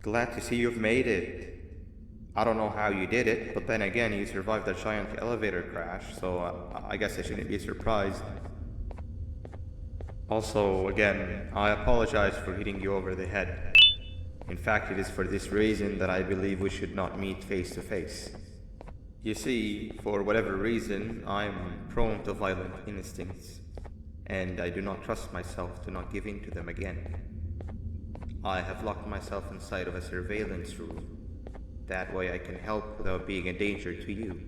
Glad to see you've made it. I don't know how you did it, but then again, you survived a giant elevator crash, so I guess I shouldn't be surprised. Also, again, I apologize for hitting you over the head. In fact, it is for this reason that I believe we should not meet face to face. You see, for whatever reason, I'm prone to violent instincts, and I do not trust myself to not give in to them again. I have locked myself inside of a surveillance room. That way I can help without being a danger to you.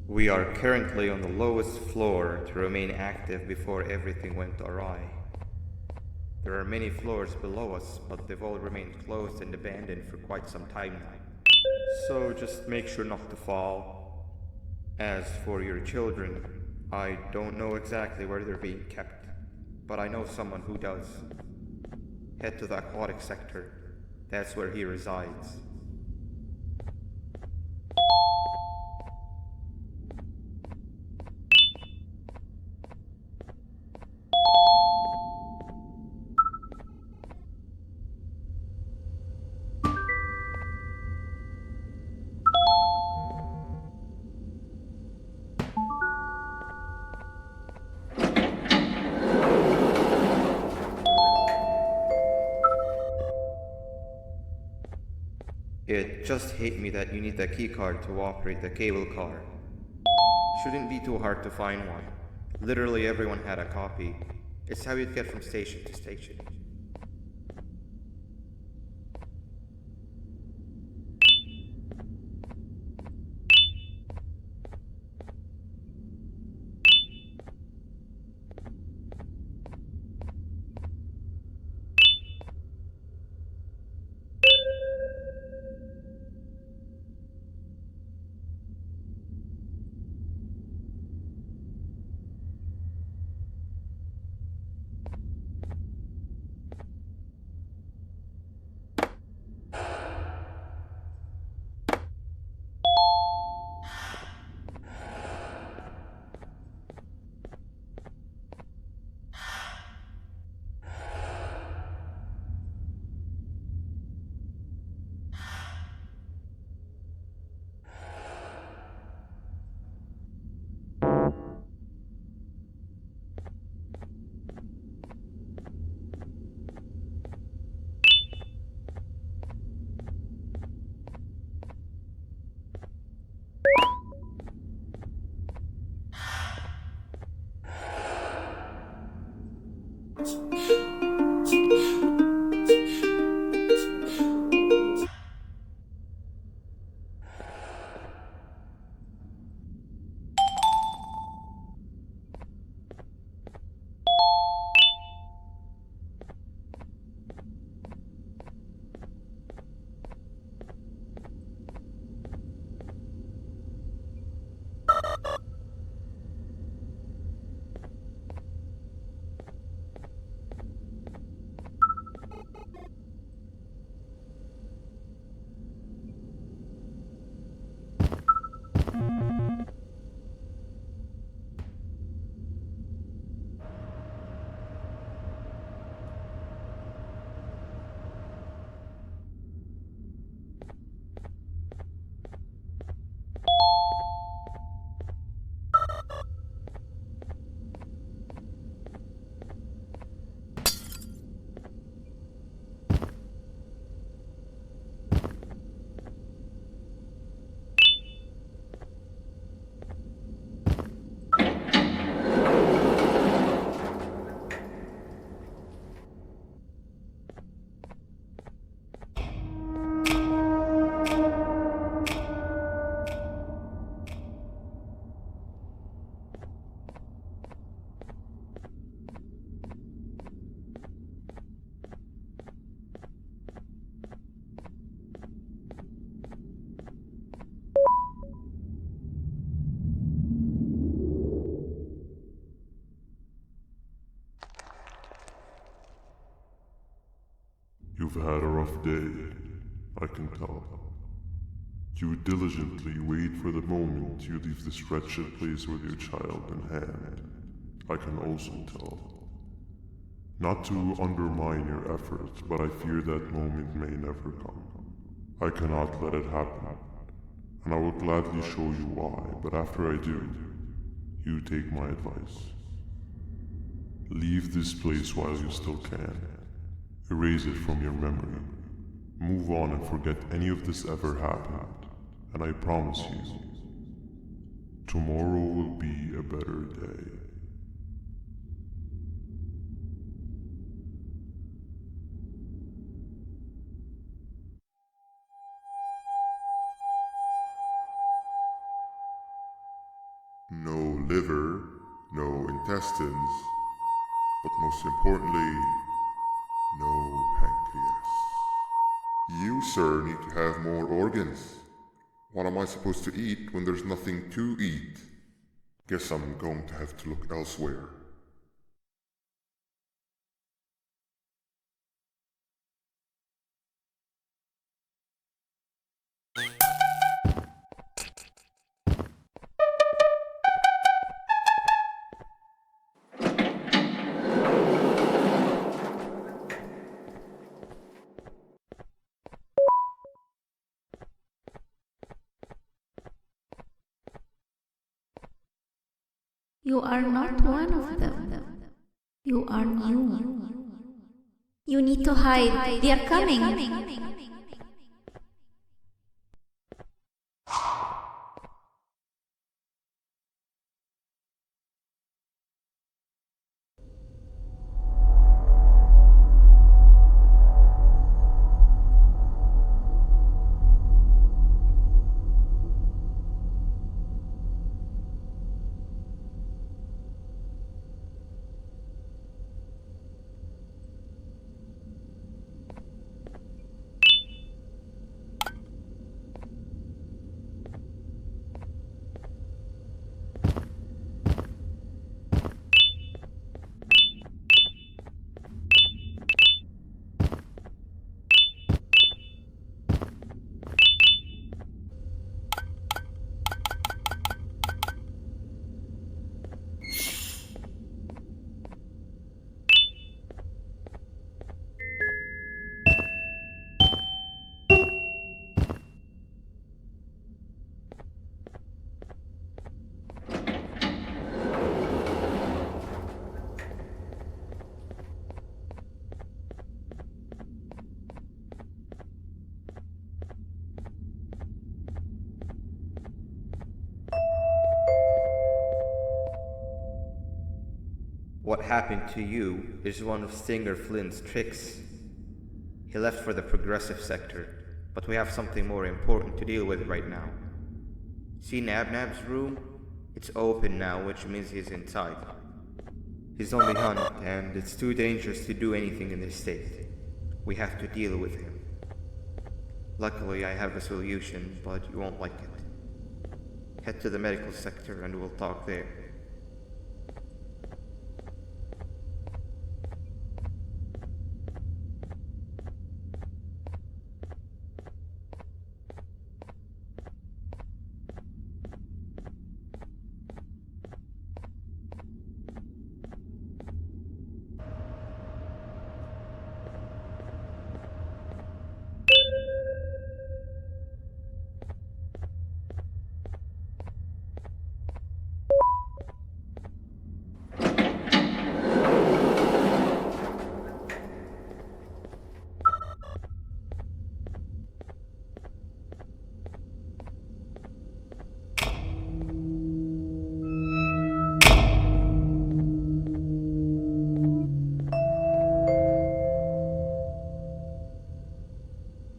We are currently on the lowest floor to remain active before everything went awry. There are many floors below us, but they've all remained closed and abandoned for quite some time now. So just make sure not to fall. As for your children, I don't know exactly where they're being kept, but I know someone who does. Head to the aquatic sector. That's where he resides. It just hit me that you need the keycard to operate the cable car. Shouldn't be too hard to find one. Literally everyone had a copy. It's how you'd get from station to station. You've had a rough day, I can tell. You diligently wait for the moment you leave this wretched place with your child in hand. I can also tell. Not to undermine your efforts, but I fear that moment may never come. I cannot let it happen, and I will gladly show you why, but after I do, you take my advice. Leave this place while you still can. Erase it from your memory. Move on and forget any of this ever happened, and I promise you, tomorrow will be a better day. No liver, no intestines, but most importantly, no pancreas. You, sir, need to have more organs. What am I supposed to eat when there's nothing to eat? Guess I'm going to have to look elsewhere. You are not one of them. You are new. You need to hide. They are coming. What happened to you is one of Stinger Flynn's tricks. He left for the progressive sector, but we have something more important to deal with right now. See Nabnab's room? It's open now, which means he's inside. He's only hunt, and it's too dangerous to do anything in this state. We have to deal with him. Luckily, I have a solution, but you won't like it. Head to the medical sector and we'll talk there.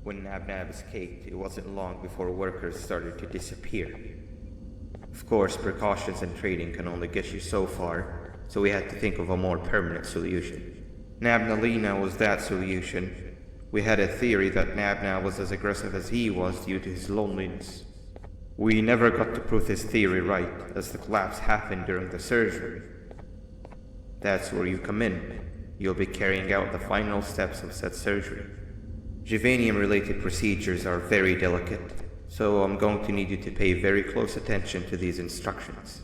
When Nabnab escaped, it wasn't long before workers started to disappear. Of course, precautions and trading can only get you so far, so we had to think of a more permanent solution. Nabnalina was that solution. We had a theory that Nabnab was as aggressive as he was due to his loneliness. We never got to prove this theory right, as the collapse happened during the surgery. That's where you come in. You'll be carrying out the final steps of said surgery. Juvanium-related procedures are very delicate, so I'm going to need you to pay very close attention to these instructions.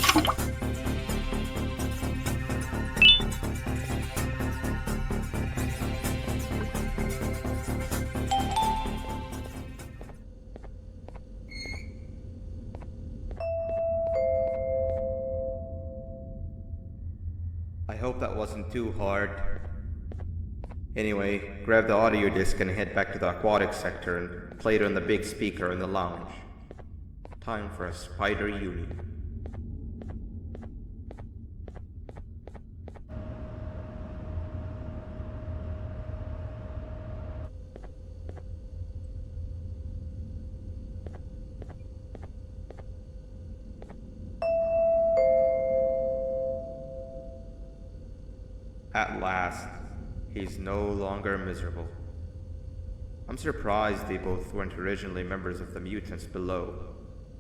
I hope that wasn't too hard. Anyway, grab the audio disc and head back to the aquatic sector and play it on the big speaker in the lounge. Time for a spider union. At last, he's no longer miserable. I'm surprised they both weren't originally members of the mutants below.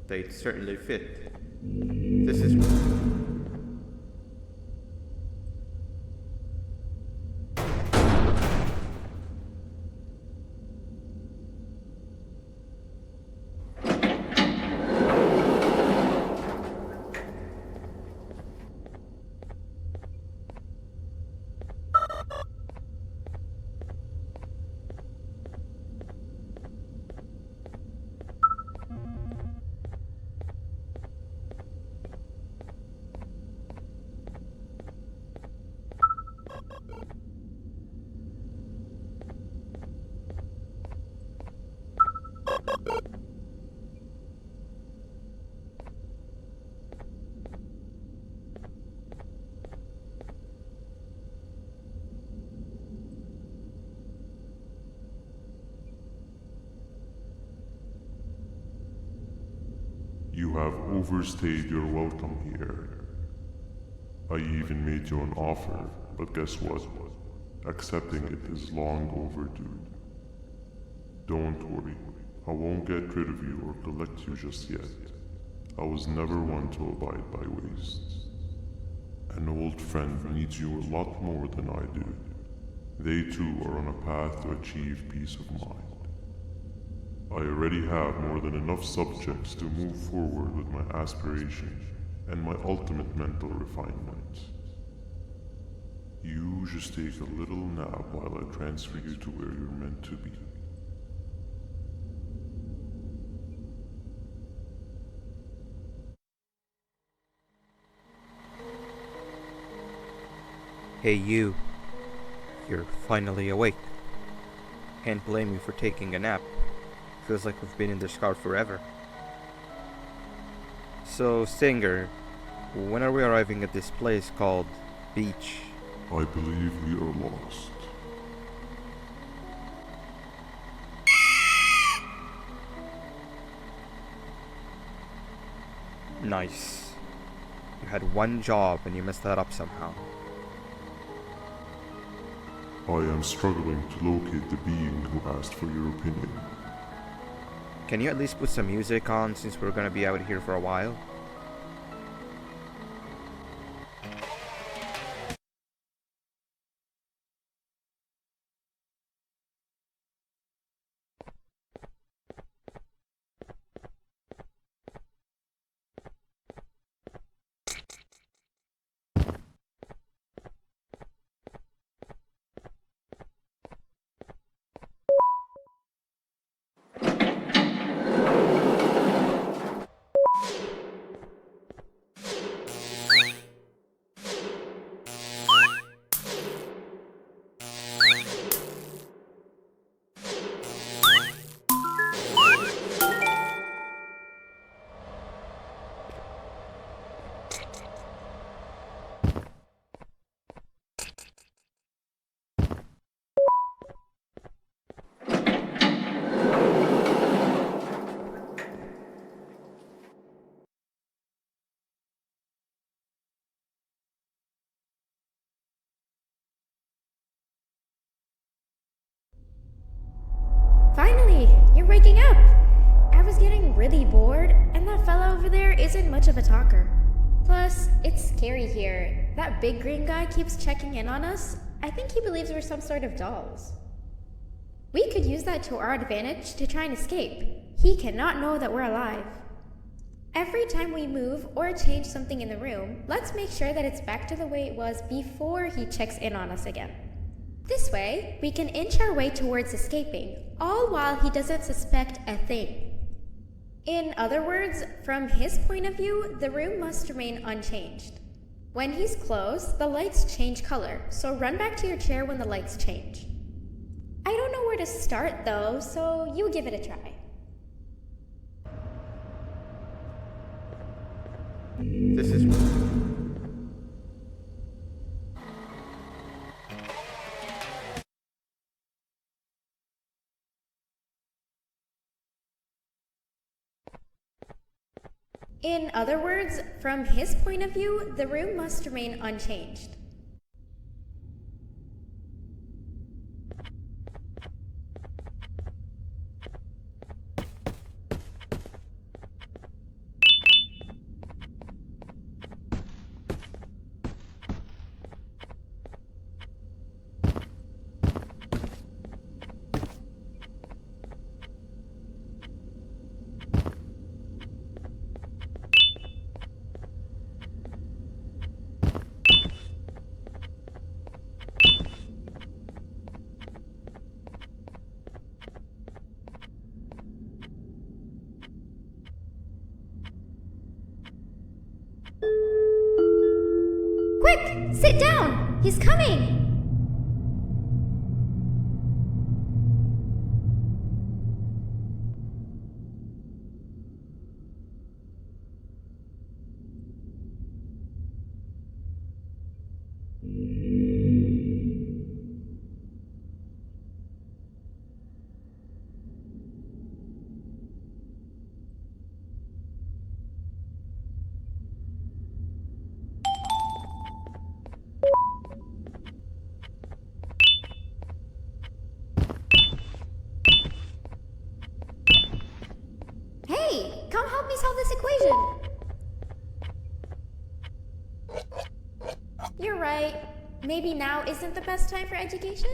They'd certainly fit. This is... You have overstayed your welcome here. I even made you an offer, but guess what? Accepting it is long overdue. Don't worry, I won't get rid of you or collect you just yet. I was never one to abide by wastes. An old friend needs you a lot more than I do. They too are on a path to achieve peace of mind. I already have more than enough subjects to move forward with my aspiration and my ultimate mental refinement. You just take a little nap while I transfer you to where you're meant to be. Hey you. You're finally awake. Can't blame you for taking a nap. Feels like we've been in this car forever. So, Stinger, when are we arriving at this place called Beach? I believe we are lost. Nice. You had one job and you messed that up somehow. I am struggling to locate the being who asked for your opinion. Can you at least put some music on since we're gonna be out here for a while? Finally, you're waking up! I was getting really bored, and that fella over there isn't much of a talker. Plus, it's scary here. That big green guy keeps checking in on us. I think he believes we're some sort of dolls. We could use that to our advantage to try and escape. He cannot know that we're alive. Every time we move or change something in the room, let's make sure that it's back to the way it was before he checks in on us again. This way, we can inch our way towards escaping, all while he doesn't suspect a thing. In other words, from his point of view, the room must remain unchanged. When he's close, the lights change color, so run back to your chair when the lights change. I don't know where to start though, so you give it a try. This is. In other words, from his point of view, the room must remain unchanged. Quick! Sit down! He's coming! Hey, come help me solve this equation! You're right. Maybe now isn't the best time for education?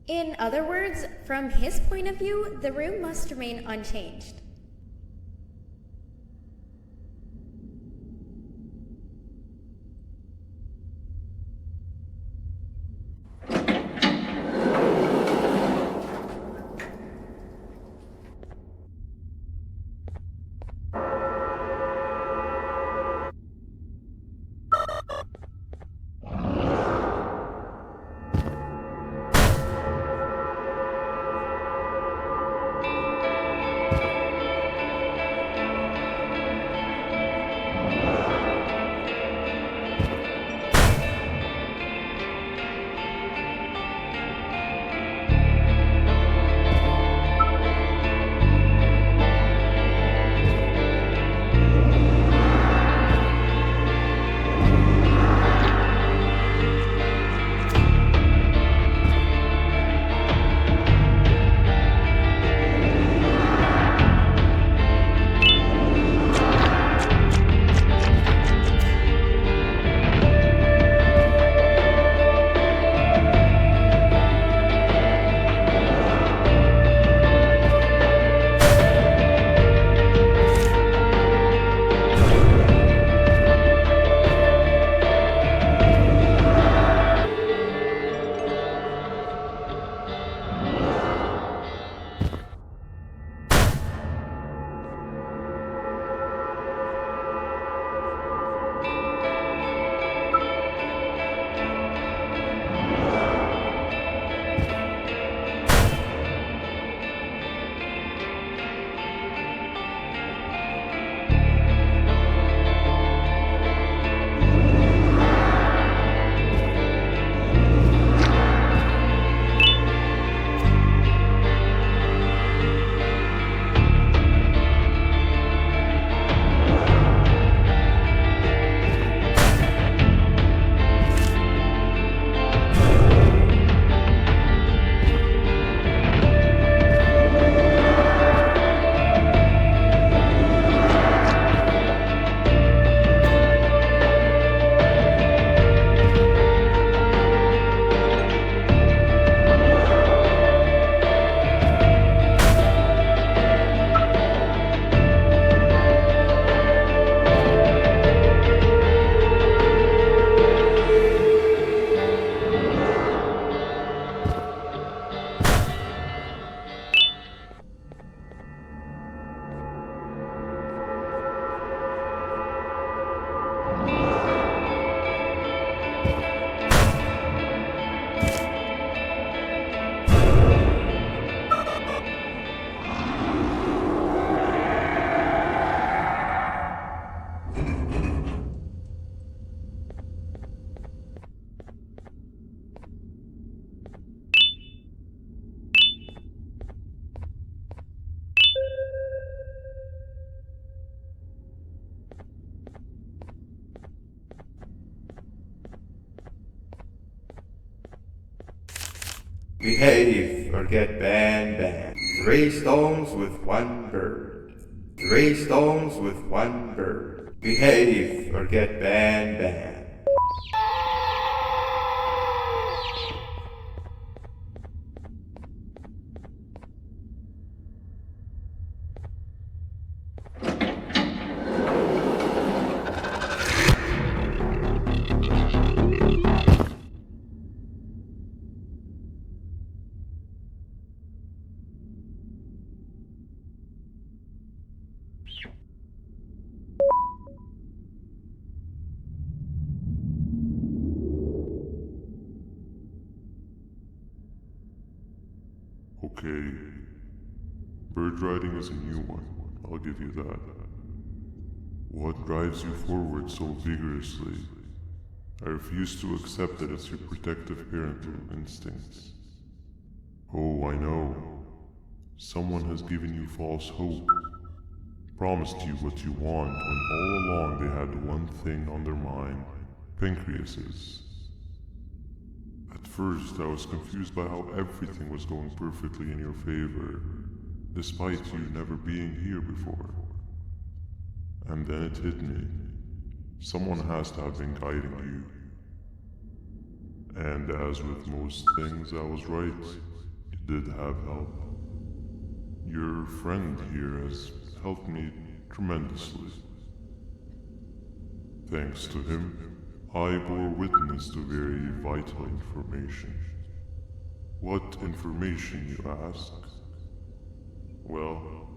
In other words, from his point of view, the room must remain unchanged. Behave or get Banban. 3 stones with 1 bird. 3 stones with 1 bird. Behave or get Banban. Okay. Bird riding is a new one, I'll give you that. What drives you forward so vigorously? I refuse to accept that it's your protective parental instincts. Oh, I know. Someone has given you false hope. Promised you what you want when all along they had one thing on their mind. Pancreases. At first, I was confused by how everything was going perfectly in your favor, despite you never being here before. And then it hit me. Someone has to have been guiding you. And as with most things, I was right. did have help. Your friend here has helped me tremendously. Thanks to him, I bore witness to very vital information. What information, you ask? Well,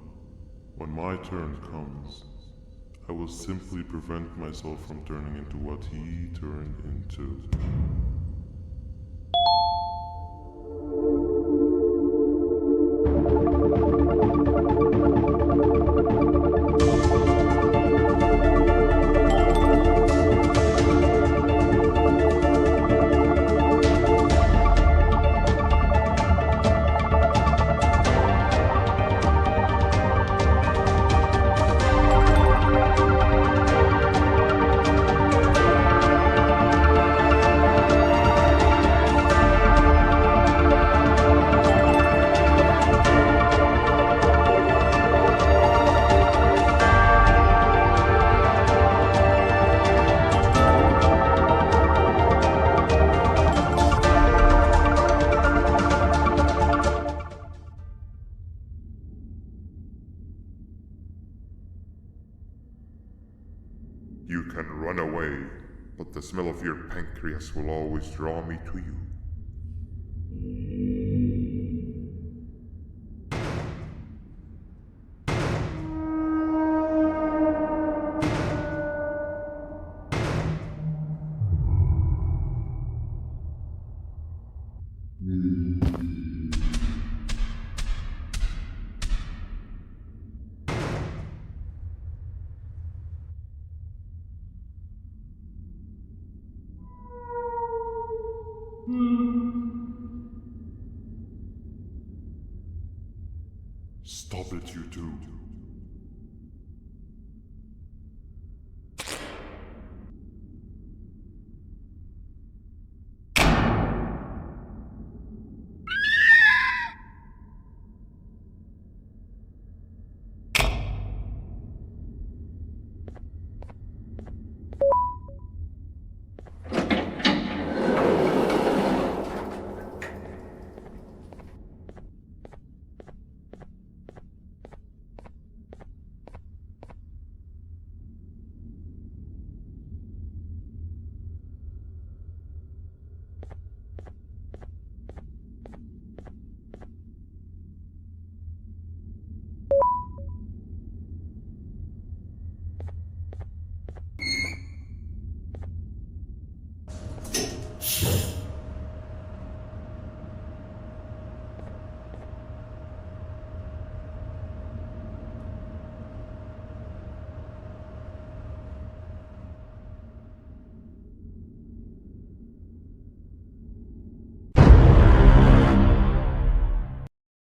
when my turn comes, I will simply prevent myself from turning into what he turned into. You can run away, but the smell of your pancreas will always draw me to you. Stop it, you two.